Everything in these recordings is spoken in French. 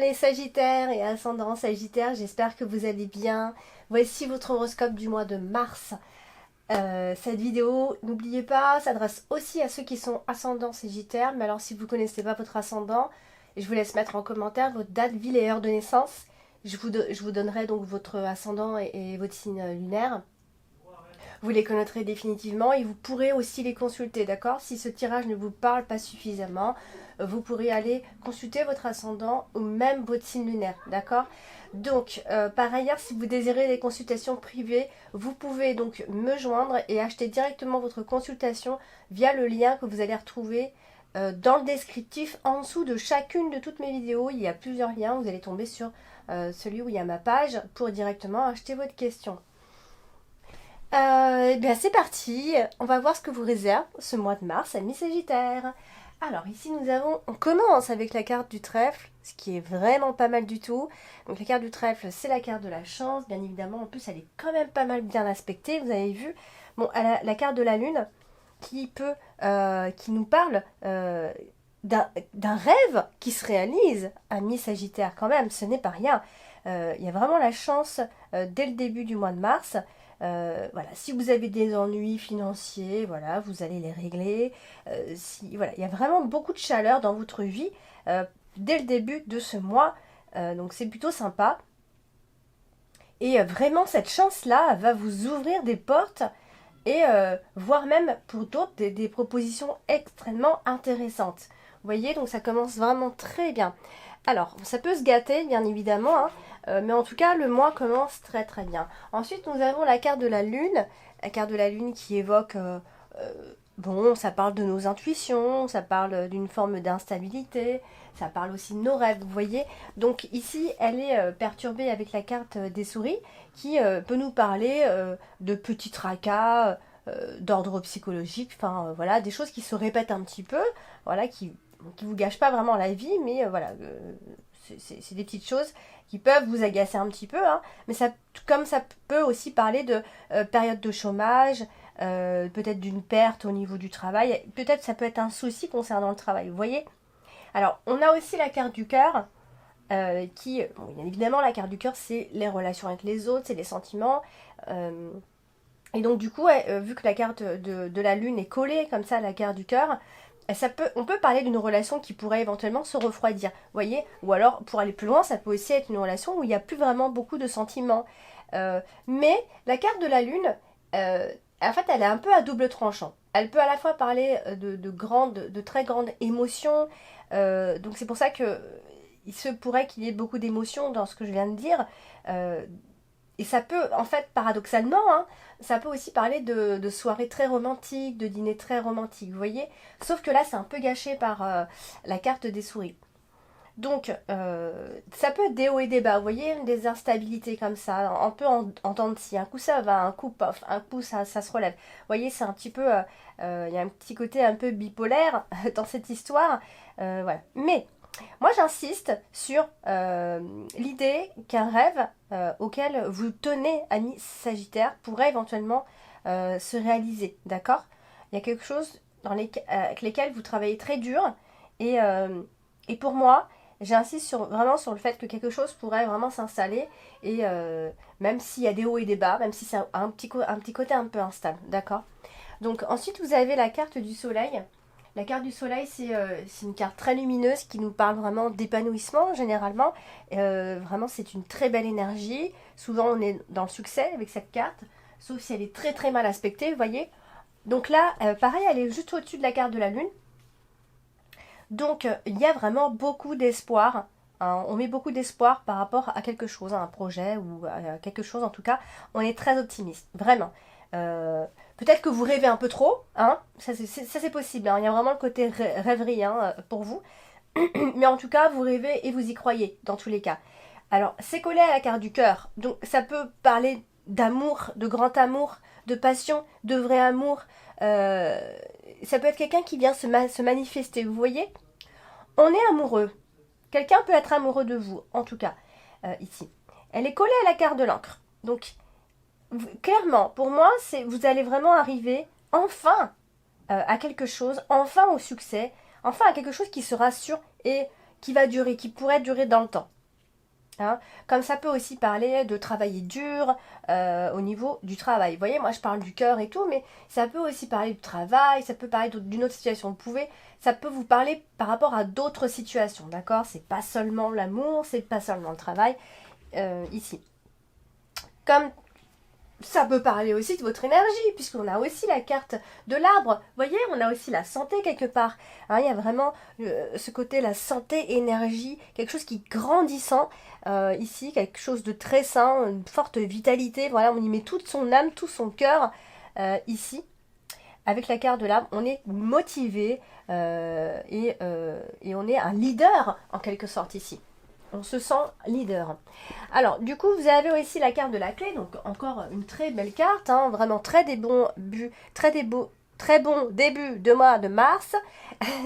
les Sagittaires et ascendant Sagittaire, j'espère que vous allez bien. Voici votre horoscope du mois de mars. Cette vidéo, n'oubliez pas, s'adresse aussi à ceux qui sont ascendants Sagittaire. Mais alors si vous ne connaissez pas votre ascendant, je vous laisse mettre en commentaire votre date, ville et heure de naissance. Je vous donnerai donc votre ascendant et votre signe lunaire. Vous les connaîtrez définitivement et vous pourrez aussi les consulter, d'accord? Si ce tirage ne vous parle pas suffisamment, vous pourrez aller consulter votre ascendant ou même votre signe lunaire, d'accord? Donc, par ailleurs, si vous désirez des consultations privées, vous pouvez donc me joindre et acheter directement votre consultation via le lien que vous allez retrouver dans le descriptif en dessous de chacune de toutes mes vidéos. Il y a plusieurs liens, vous allez tomber sur celui où il y a ma page pour directement acheter votre question. Eh bien c'est parti, on va voir ce que vous réserve ce mois de mars à mi-Sagittaire. Alors ici on commence avec la carte du trèfle, ce qui est vraiment pas mal du tout. Donc la carte du trèfle, c'est la carte de la chance, bien évidemment. En plus elle est quand même pas mal bien aspectée, vous avez vu. Bon, elle a la carte de la lune qui nous parle d'un rêve qui se réalise à mi-Sagittaire quand même, ce n'est pas rien. Il y a vraiment la chance dès le début du mois de mars. Voilà, si vous avez des ennuis financiers, voilà, vous allez les régler. Voilà, il y a vraiment beaucoup de chaleur dans votre vie dès le début de ce mois, donc c'est plutôt sympa. Et vraiment, cette chance-là va vous ouvrir des portes et voire même pour d'autres des propositions extrêmement intéressantes. Vous voyez, donc ça commence vraiment très bien. Alors, ça peut se gâter, bien évidemment, hein, mais en tout cas, le mois commence très très bien. Ensuite, nous avons la carte de la lune qui évoque, bon, ça parle de nos intuitions, ça parle d'une forme d'instabilité, ça parle aussi de nos rêves, vous voyez. Donc ici, elle est perturbée avec la carte des souris, qui peut nous parler de petits tracas, d'ordre psychologique, enfin voilà, des choses qui se répètent un petit peu, voilà, qui vous gâchent pas vraiment la vie, mais voilà, c'est des petites choses qui peuvent vous agacer un petit peu, hein, mais comme ça peut aussi parler de période de chômage, peut-être d'une perte au niveau du travail, peut-être ça peut être un souci concernant le travail, vous voyez. Alors, on a aussi la carte du cœur, bon, bien évidemment, la carte du cœur, c'est les relations avec les autres, c'est les sentiments, et donc du coup, vu que la carte de la lune est collée comme ça à la carte du cœur, on peut parler d'une relation qui pourrait éventuellement se refroidir, vous voyez. Ou alors, pour aller plus loin, ça peut aussi être une relation où il n'y a plus vraiment beaucoup de sentiments. Mais la carte de la lune, en fait, elle est un peu à double tranchant. Elle peut à la fois parler de très grandes émotions. Donc c'est pour ça que il se pourrait qu'il y ait beaucoup d'émotions dans ce que je viens de dire. Et ça peut, en fait, paradoxalement, hein, ça peut aussi parler de soirées très romantiques, de dîners très romantiques, vous voyez. Sauf que là, c'est un peu gâché par la carte des souris. Donc, ça peut être des hauts et des bas, vous voyez, des instabilités comme ça, un peu en dents de scie. Un coup ça va, un coup pof, un coup ça se relève. Vous voyez, c'est un petit peu, il y a un petit côté un peu bipolaire dans cette histoire. Voilà. Mais moi, j'insiste sur l'idée qu'un rêve auquel vous tenez, ami Sagittaire, pourrait éventuellement se réaliser, d'accord? Il y a quelque chose avec lesquels vous travaillez très dur et pour moi, j'insiste vraiment sur le fait que quelque chose pourrait vraiment s'installer et même s'il y a des hauts et des bas, même si c'est un petit côté un peu instable, d'accord? Donc ensuite, vous avez la carte du soleil. La carte du soleil, c'est une carte très lumineuse qui nous parle vraiment d'épanouissement généralement. Vraiment, c'est une très belle énergie. Souvent, on est dans le succès avec cette carte, sauf si elle est très très mal aspectée, vous voyez. Donc là, pareil, elle est juste au-dessus de la carte de la lune. Donc, il y a vraiment beaucoup d'espoir. Hein. On met beaucoup d'espoir par rapport à quelque chose, à un projet ou à quelque chose en tout cas. On est très optimiste, vraiment. Peut-être que vous rêvez un peu trop, hein, ça c'est possible, hein. Il y a vraiment le côté rêverie hein, pour vous, mais en tout cas vous rêvez et vous y croyez dans tous les cas. Alors c'est collé à la carte du cœur, donc ça peut parler d'amour, de grand amour, de passion, de vrai amour. Ça peut être quelqu'un qui vient se manifester, vous voyez. On est amoureux, quelqu'un peut être amoureux de vous, en tout cas, ici. Elle est collée à la carte de l'encre, donc clairement, pour moi, vous allez vraiment arriver enfin à quelque chose, enfin au succès, enfin à quelque chose qui sera sûr et qui va durer, qui pourrait durer dans le temps. hein. Comme ça peut aussi parler de travailler dur au niveau du travail. Vous voyez, moi je parle du cœur et tout, mais ça peut aussi parler du travail, ça peut parler d'une autre situation. Ça peut vous parler par rapport à d'autres situations, d'accord? C'est pas seulement l'amour, c'est pas seulement le travail ici. Comme ça peut parler aussi de votre énergie, puisqu'on a aussi la carte de l'arbre. Vous voyez, on a aussi la santé quelque part. Hein, il y a vraiment ce côté, la santé, énergie, quelque chose qui est grandissant ici, quelque chose de très sain, une forte vitalité. Voilà, on y met toute son âme, tout son cœur ici. Avec la carte de l'arbre, on est motivé et on est un leader en quelque sorte ici. On se sent leader. Alors, du coup, vous avez aussi la carte de la clé, donc encore une très belle carte, hein, vraiment très bon début de mois de mars.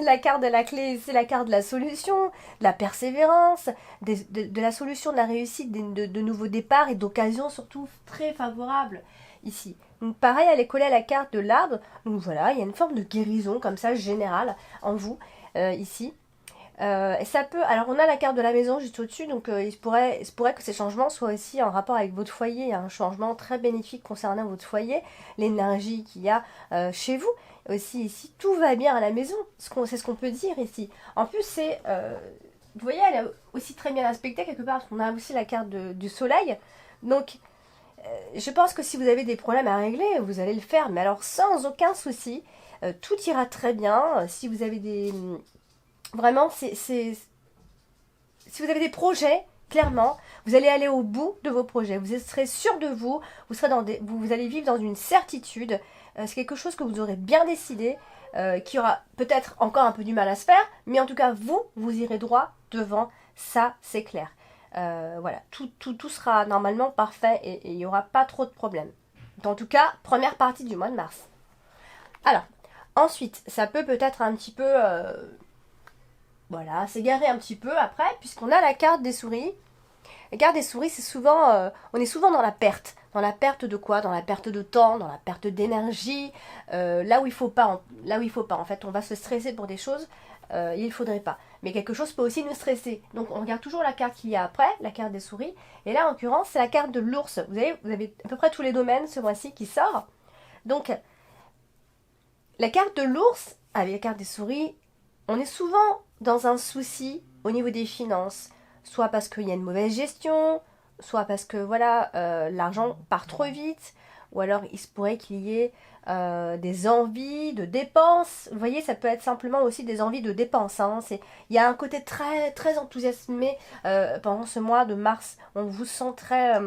La carte de la clé, c'est la carte de la solution, de la persévérance, de la solution, de la réussite, de nouveaux départs et d'occasions surtout très favorables ici. Donc pareil, elle est collée à la carte de l'arbre. Donc voilà, il y a une forme de guérison comme ça générale en vous ici. Et ça peut. Alors on a la carte de la maison juste au-dessus, donc il se pourrait que ces changements soient aussi en rapport avec votre foyer. Il y a un changement très bénéfique concernant votre foyer, l'énergie qu'il y a chez vous. Aussi ici, tout va bien à la maison. C'est ce qu'on peut dire ici. En plus, vous voyez, elle est aussi très bien aspectée quelque part, parce qu'on a aussi la carte du soleil. Donc je pense que si vous avez des problèmes à régler, vous allez le faire, mais alors sans aucun souci. Tout ira très bien. Si vous avez des Vraiment, si vous avez des projets, clairement, vous allez aller au bout de vos projets. Vous serez sûr de vous, vous allez vivre dans une certitude. C'est quelque chose que vous aurez bien décidé, qui aura peut-être encore un peu du mal à se faire, mais en tout cas, vous irez droit devant. Ça, c'est clair. Voilà, tout sera normalement parfait et il n'y aura pas trop de problèmes. En tout cas, première partie du mois de mars. Alors, ensuite, ça peut-être un petit peu voilà, s'égarer un petit peu après, puisqu'on a la carte des souris. La carte des souris, c'est souvent, on est souvent dans la perte. Dans la perte de quoi? Dans la perte de temps, dans la perte d'énergie, là où il faut pas, là où il faut pas. En fait, on va se stresser pour des choses, il ne faudrait pas. Mais quelque chose peut aussi nous stresser. Donc, on regarde toujours la carte qu'il y a après, la carte des souris. Et là, en l'occurrence, c'est la carte de l'ours. Vous avez à peu près tous les domaines ce mois-ci qui sort. Donc, la carte de l'ours, avec la carte des souris, on est souvent dans un souci au niveau des finances, soit parce qu'il y a une mauvaise gestion, soit parce que voilà l'argent part trop vite, ou alors il se pourrait qu'il y ait des envies de dépenses. Vous voyez, ça peut être simplement aussi des envies de dépenses. Hein. Il y a un côté très très enthousiasmé pendant ce mois de mars. On vous sent très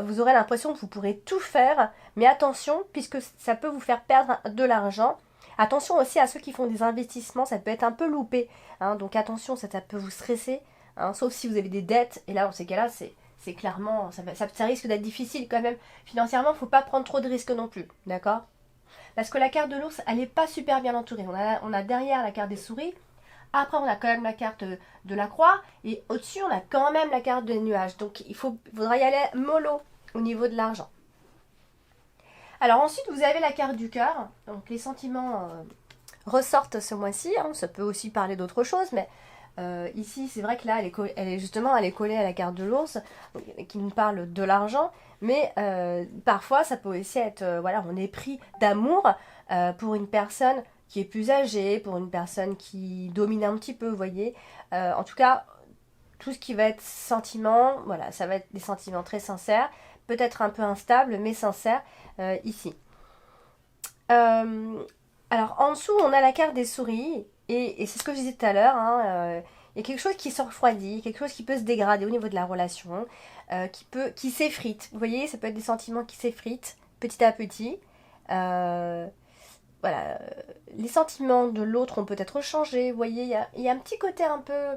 vous aurez l'impression que vous pourrez tout faire, mais attention, puisque ça peut vous faire perdre de l'argent. Attention aussi à ceux qui font des investissements, ça peut être un peu loupé. Hein, donc attention, ça peut vous stresser, hein, sauf si vous avez des dettes. Et là, dans ces cas-là, c'est clairement, ça risque d'être difficile quand même. Financièrement, il ne faut pas prendre trop de risques non plus, d'accord? Parce que la carte de l'ours, elle n'est pas super bien entourée. On a derrière la carte des souris. Après, on a quand même la carte de la croix. Et au-dessus, on a quand même la carte des nuages. Donc, faudra y aller mollo au niveau de l'argent. Alors ensuite, vous avez la carte du cœur. Donc, les sentiments ressortent ce mois-ci. Hein. Ça peut aussi parler d'autre chose. Mais ici, c'est vrai que là, elle est collée à la carte de l'ours, qui nous parle de l'argent. Mais parfois, ça peut aussi être, voilà, on est pris d'amour pour une personne qui est plus âgée, pour une personne qui domine un petit peu, vous voyez. En tout cas, tout ce qui va être sentiment, voilà, ça va être des sentiments très sincères, peut-être un peu instables, mais sincères, ici. Alors, en dessous, on a la carte des souris, et c'est ce que je disais tout à l'heure, hein, il y a quelque chose qui se refroidit, quelque chose qui peut se dégrader au niveau de la relation, qui s'effrite. Vous voyez, ça peut être des sentiments qui s'effritent petit à petit. Voilà, les sentiments de l'autre ont peut-être changé. Vous voyez, il y a un petit côté un peu.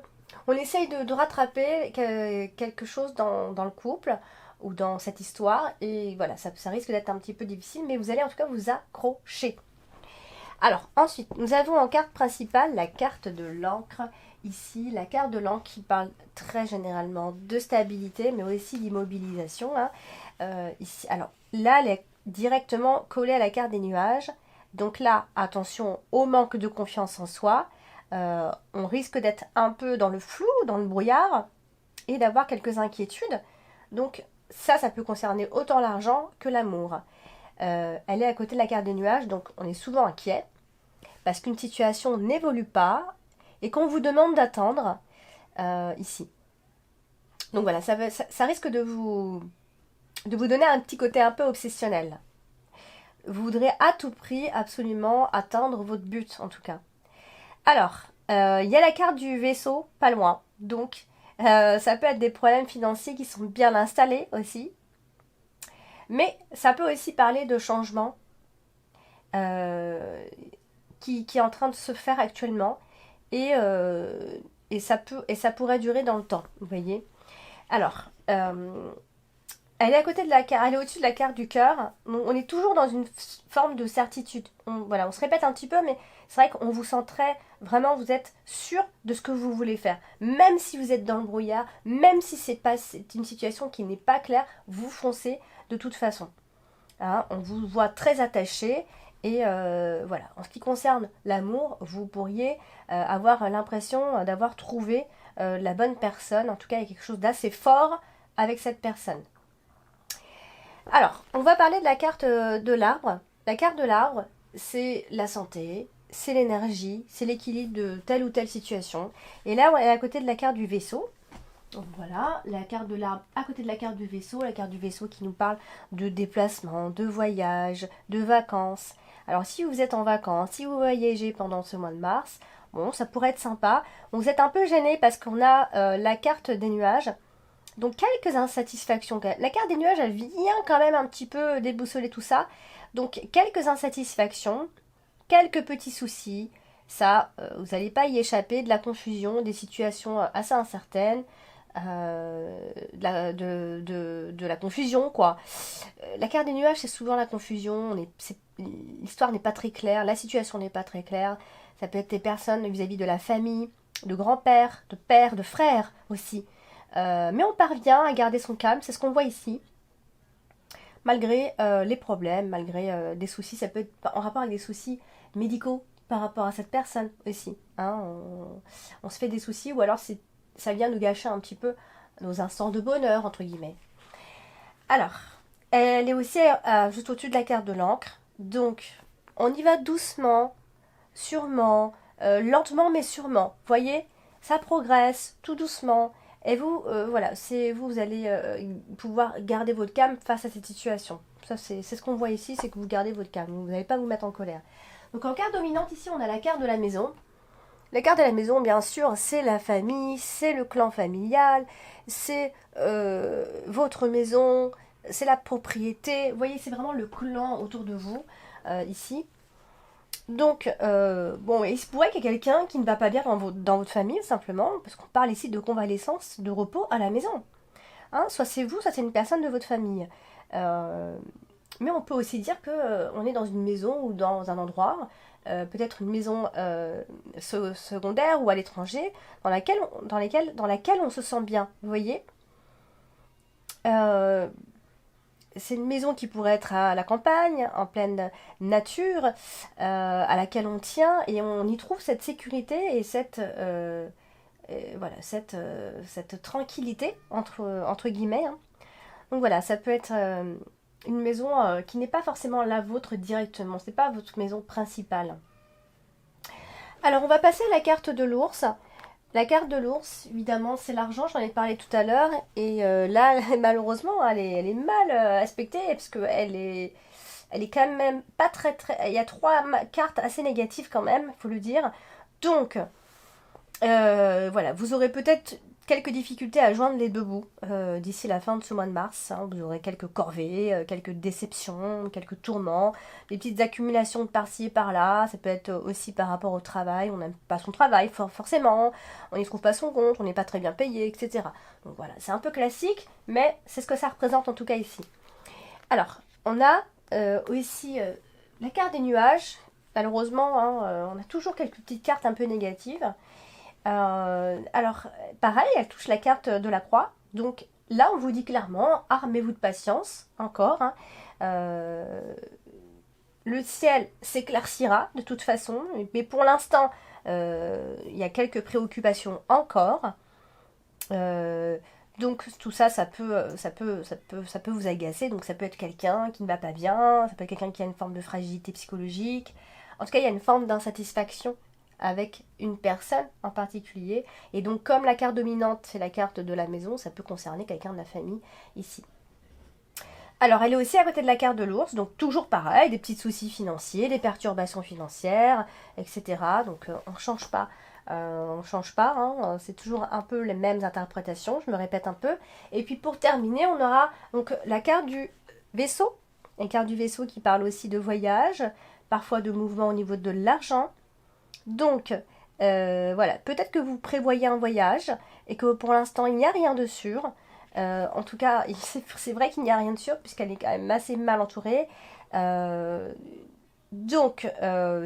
On essaye de rattraper quelque chose dans le couple ou dans cette histoire. Et voilà, ça risque d'être un petit peu difficile, mais vous allez en tout cas vous accrocher. Alors, ensuite, nous avons en carte principale la carte de l'encre. Ici, la carte de l'encre qui parle très généralement de stabilité, mais aussi d'immobilisation. Hein. Ici, alors, là, elle est directement collée à la carte des nuages. Donc là, attention au manque de confiance en soi. On risque d'être un peu dans le flou, dans le brouillard. et d'avoir quelques inquiétudes. Donc ça peut concerner autant l'argent que l'amour. Elle est à côté de la carte des nuages, donc on est souvent inquiet parce qu'une situation n'évolue pas et qu'on vous demande d'attendre ici. Donc voilà, ça risque de vous donner un petit côté un peu obsessionnel. Vous voudrez à tout prix absolument atteindre votre but en tout cas. Alors, il y a la carte du vaisseau, pas loin. Donc, ça peut être des problèmes financiers qui sont bien installés aussi. Mais ça peut aussi parler de changement qui est en train de se faire actuellement. Et ça pourrait durer dans le temps, vous voyez. Alors, elle est à côté de la carte, elle est au-dessus de la carte du cœur. On est toujours dans une forme de certitude. On se répète un petit peu, mais c'est vrai qu'on vous sent vraiment, vous êtes sûr de ce que vous voulez faire. Même si vous êtes dans le brouillard, même si c'est une situation qui n'est pas claire, vous foncez de toute façon. Hein, on vous voit très attaché. Et voilà, en ce qui concerne l'amour, vous pourriez avoir l'impression d'avoir trouvé la bonne personne. En tout cas, il y a quelque chose d'assez fort avec cette personne. Alors, on va parler de la carte de l'arbre. La carte de l'arbre, c'est la santé, c'est l'énergie, c'est l'équilibre de telle ou telle situation. Et là, elle est à côté de la carte du vaisseau. Donc voilà, la carte de l'arbre à côté de la carte du vaisseau. La carte du vaisseau qui nous parle de déplacement, de voyage, de vacances. Alors, si vous êtes en vacances, si vous voyagez pendant ce mois de mars, bon, ça pourrait être sympa. Vous êtes un peu gêné parce qu'on a la carte des nuages. Donc quelques insatisfactions. La carte des nuages, elle vient quand même un petit peu déboussoler tout ça. Donc quelques insatisfactions, quelques petits soucis. Ça, vous n'allez pas y échapper, de la confusion, des situations assez incertaines, de la confusion, quoi. La carte des nuages, c'est souvent la confusion. L'histoire n'est pas très claire, la situation n'est pas très claire. Ça peut être des personnes vis-à-vis de la famille, de grand-père, de père, de frère aussi. Mais on parvient à garder son calme, c'est ce qu'on voit ici. Malgré les problèmes, malgré des soucis, ça peut être en rapport avec des soucis médicaux par rapport à cette personne aussi. Hein, on se fait des soucis ou alors ça vient nous gâcher un petit peu nos instants de bonheur, entre guillemets. Alors, elle est aussi juste au-dessus de la carte de l'encre. Donc, on y va doucement, sûrement, lentement mais sûrement. Vous voyez, ça progresse tout doucement. Et vous, voilà, vous allez pouvoir garder votre calme face à cette situation. Ça, c'est ce qu'on voit ici, c'est que vous gardez votre calme. Vous n'allez pas vous mettre en colère. Donc en carte dominante, ici, on a la carte de la maison. La carte de la maison, bien sûr, c'est la famille, c'est le clan familial, c'est votre maison, c'est la propriété. Vous voyez, c'est vraiment le clan autour de vous, ici. Donc, bon, il se pourrait qu'il y ait quelqu'un qui ne va pas bien dans votre famille, simplement, parce qu'on parle ici de convalescence, de repos à la maison. Hein, soit c'est vous, soit c'est une personne de votre famille. Mais on peut aussi dire que on est dans une maison ou dans un endroit, peut-être une maison secondaire ou à l'étranger, dans laquelle on se sent bien, vous voyez. C'est une maison qui pourrait être à la campagne, en pleine nature, à laquelle on tient et on y trouve cette sécurité et cette tranquillité, entre guillemets. Hein. Donc voilà, ça peut être une maison qui n'est pas forcément la vôtre directement, c'est pas votre maison principale. Alors on va passer à la carte de l'ours. La carte de l'ours, évidemment, c'est l'argent, j'en ai parlé tout à l'heure. Et là, malheureusement, elle est mal aspectée, parce qu'elle elle est quand même pas très très... Il y a trois cartes assez négatives quand même, il faut le dire. Donc, voilà, vous aurez peut-être quelques difficultés à joindre les deux bouts d'ici la fin de ce mois de mars. Hein. Vous aurez quelques corvées, quelques déceptions, quelques tourments, des petites accumulations de par-ci et par-là. Ça peut être aussi par rapport au travail. On n'aime pas son travail, forcément. On n'y trouve pas son compte, on n'est pas très bien payé, etc. Donc voilà, c'est un peu classique, mais c'est ce que ça représente en tout cas ici. Alors, on a aussi la carte des nuages. Malheureusement, hein, on a toujours quelques petites cartes un peu négatives. Alors, pareil, elle touche la carte de la croix. Donc là, on vous dit clairement, armez-vous de patience, encore. Hein. Le ciel s'éclaircira de toute façon, mais pour l'instant, il y a quelques préoccupations encore. Euh, donc tout ça, ça peut vous agacer. Donc ça peut être quelqu'un qui ne va pas bien, ça peut être quelqu'un qui a une forme de fragilité psychologique. En tout cas, il y a une forme d'insatisfaction avec une personne en particulier. Et donc comme la carte dominante, c'est la carte de la maison, ça peut concerner quelqu'un de la famille ici. Alors, elle est aussi à côté de la carte de l'ours, donc toujours pareil, des petits soucis financiers, des perturbations financières, etc. Donc, on ne change pas. On change pas, hein, c'est toujours un peu les mêmes interprétations, je me répète un peu. Et puis pour terminer, on aura donc la carte du vaisseau, la carte du vaisseau qui parle aussi de voyage, parfois de mouvement au niveau de l'argent. Donc, voilà, peut-être que vous prévoyez un voyage et que pour l'instant il n'y a rien de sûr. En tout cas, c'est vrai qu'il n'y a rien de sûr puisqu'elle est quand même assez mal entourée. Euh, donc,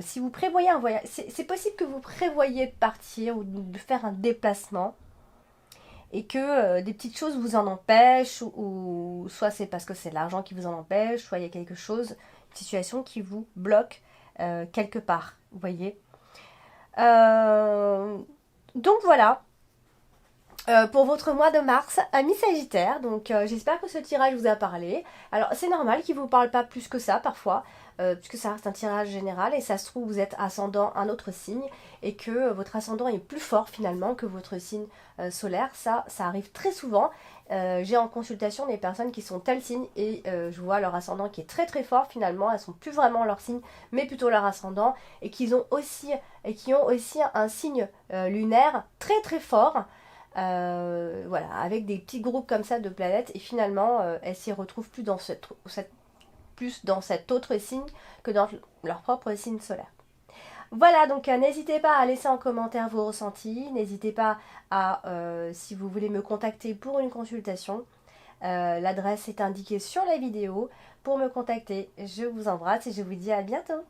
si vous prévoyez un voyage, c'est possible que vous prévoyez de partir ou de faire un déplacement et que des petites choses vous en empêchent ou soit c'est parce que c'est l'argent qui vous en empêche, soit il y a quelque chose, une situation qui vous bloque quelque part, vous voyez. Euh, donc voilà, pour votre mois de mars, amis Sagittaire. Donc j'espère que ce tirage vous a parlé. Alors c'est normal qu'il ne vous parle pas plus que ça parfois, puisque ça reste un tirage général et ça se trouve vous êtes ascendant un autre signe et que votre ascendant est plus fort finalement que votre signe solaire. Ça arrive très souvent. J'ai en consultation des personnes qui sont tel signe et je vois leur ascendant qui est très très fort finalement. Elles sont plus vraiment leur signe mais plutôt leur ascendant et qui ont aussi un signe lunaire très très fort. Voilà, avec des petits groupes comme ça de planètes, et finalement, elles s'y retrouvent plus dans cet autre signe que dans leur propre signe solaire. Voilà, donc n'hésitez pas à laisser en commentaire vos ressentis, n'hésitez pas si vous voulez me contacter pour une consultation, l'adresse est indiquée sur la vidéo pour me contacter. Je vous embrasse et je vous dis à bientôt.